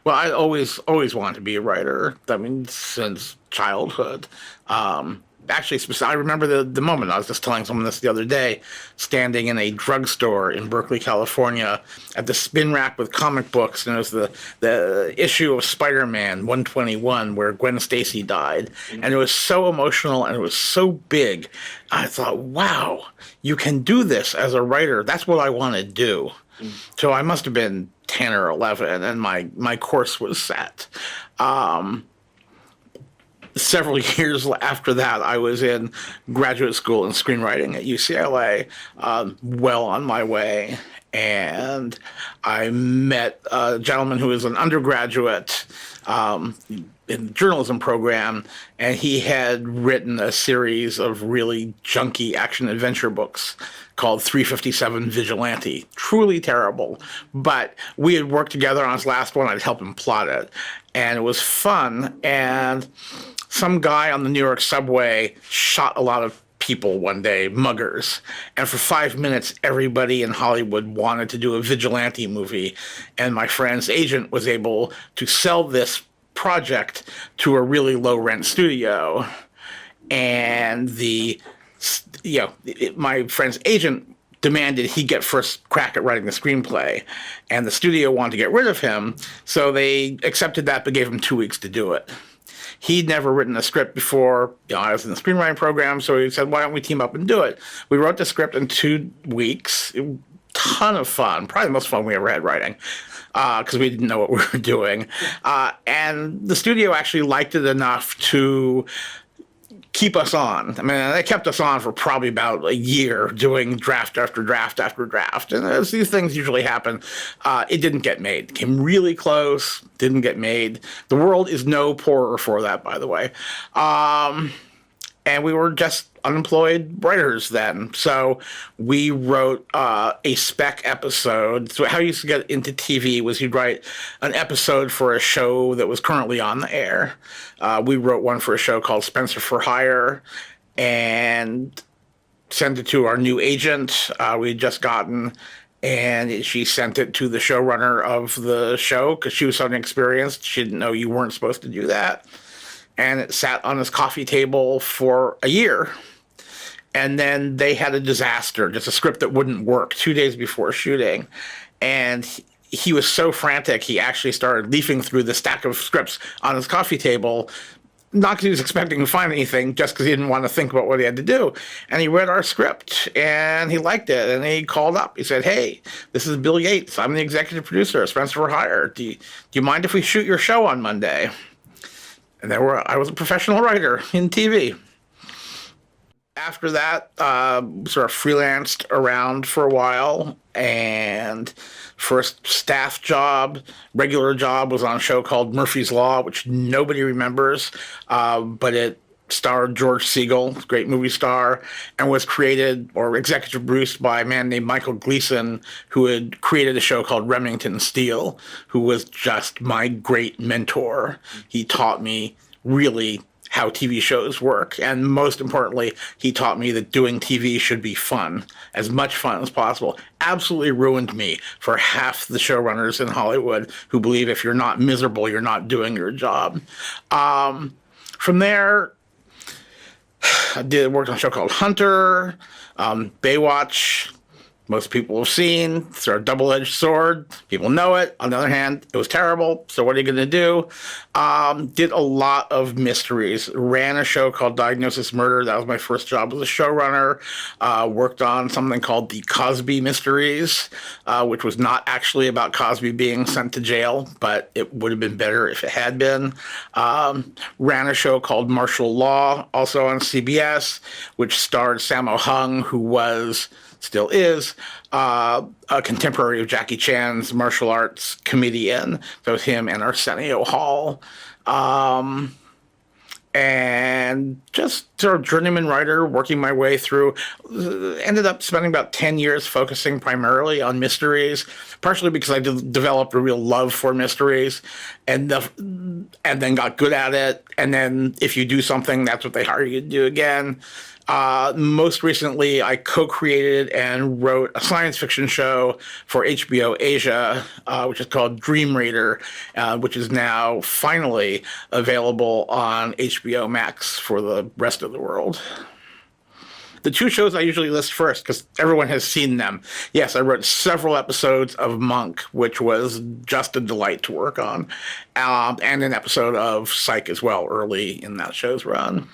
Well, I always wanted to be a writer. I mean, since childhood. Actually, I remember the moment. I was just telling someone this the other day, standing in a drugstore in Berkeley, California, at the spin rack with comic books, and it was the issue of Spider-Man 121 where Gwen Stacy died, and it was so emotional and it was so big. I thought, wow, you can do this as a writer. That's what I want to do. So I must have been 10 or 11, and my course was set. Several years after that, I was in graduate school in screenwriting at UCLA, well on my way. And I met a gentleman who was an undergraduate in the journalism program, and he had written a series of really junky action adventure books called 357 Vigilante. Truly terrible. But we had worked together on his last one. I'd helped him plot it. And it was fun. And some guy on the New York subway shot a lot of people one day, muggers. And for 5 minutes, everybody in Hollywood wanted to do a vigilante movie. And my friend's agent was able to sell this project to a really low rent studio. And my friend's agent demanded he get first crack at writing the screenplay. And the studio wanted to get rid of him. So they accepted that, but gave him 2 weeks to do it. He'd never written a script before. I was in the screenwriting program, so he said, why don't we team up and do it? We wrote the script in 2 weeks. Ton of fun. Probably the most fun we ever had writing, because we didn't know what we were doing. And the studio actually liked it enough to keep us on. I mean, they kept us on for probably about a year doing draft after draft after draft. And as these things usually happen, it didn't get made. It came really close, didn't get made. The world is no poorer for that, by the way. And we were just unemployed writers then. So we wrote a spec episode. So how you used to get into TV was you'd write an episode for a show that was currently on the air. We wrote one for a show called Spencer for Hire and sent it to our new agent we'd just gotten. And she sent it to the showrunner of the show because she was so inexperienced. She didn't know you weren't supposed to do that. And it sat on his coffee table for a year. And then they had a disaster, just a script that wouldn't work 2 days before shooting. And he was so frantic, he actually started leafing through the stack of scripts on his coffee table, not because he was expecting to find anything, just because he didn't want to think about what he had to do. And he read our script, and he liked it, and he called up. He said, hey, this is Bill Yates. I'm the executive producer of Spencer for Hire. Do you mind if we shoot your show on Monday? And I was a professional writer in TV. After that, sort of freelanced around for a while, and first staff job, regular job, was on a show called Murphy's Law, which nobody remembers, but it starred George Siegel, great movie star, and was created or executive produced by a man named Michael Gleason, who had created a show called Remington Steele, who was just my great mentor. He taught me really how TV shows work, and most importantly, he taught me that doing TV should be fun, as much fun as possible. Absolutely ruined me for half the showrunners in Hollywood who believe if you're not miserable, you're not doing your job. From there, I worked on a show called Hunter, Baywatch. Most people have seen. It's sort of double-edged sword. People know it. On the other hand, it was terrible. So what are you going to do? Did a lot of mysteries. Ran a show called Diagnosis Murder. That was my first job as a showrunner. Worked on something called The Cosby Mysteries, which was not actually about Cosby being sent to jail, but it would have been better if it had been. Ran a show called Martial Law, also on CBS, which starred Sammo Hung, who still is, a contemporary of Jackie Chan's martial arts comedian. That was him and Arsenio Hall. And just sort of journeyman writer, working my way through. Ended up spending about 10 years focusing primarily on mysteries, partially because I developed a real love for mysteries. And and then got good at it. And then if you do something, that's what they hire you to do again. Most recently, I co-created and wrote a science fiction show for HBO Asia, which is called Dream Raider, which is now finally available on HBO Max for the rest of the world. The two shows I usually list first because everyone has seen them. Yes, I wrote several episodes of Monk, which was just a delight to work on, and an episode of Psych as well, early in that show's run.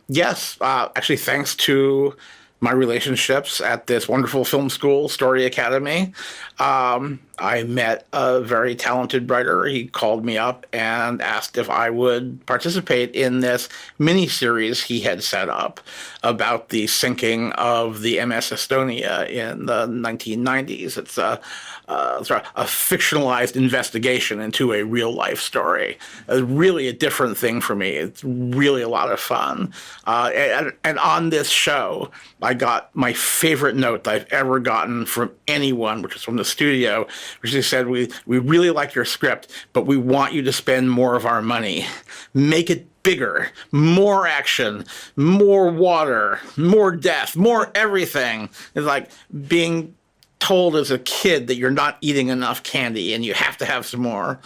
Yes, actually, thanks to my relationships at this wonderful film school, Story Academy, I met a very talented writer. He called me up and asked if I would participate in this mini-series he had set up about the sinking of the MS Estonia in the 1990s. It's a fictionalized investigation into a real-life story. It's really a different thing for me. It's really a lot of fun. And on this show, I got my favorite note that I've ever gotten from anyone, which is from the studio, which they said, we really like your script, but we want you to spend more of our money. Make it bigger, more action, more water, more death, more everything. It's like being told as a kid that you're not eating enough candy and you have to have some more.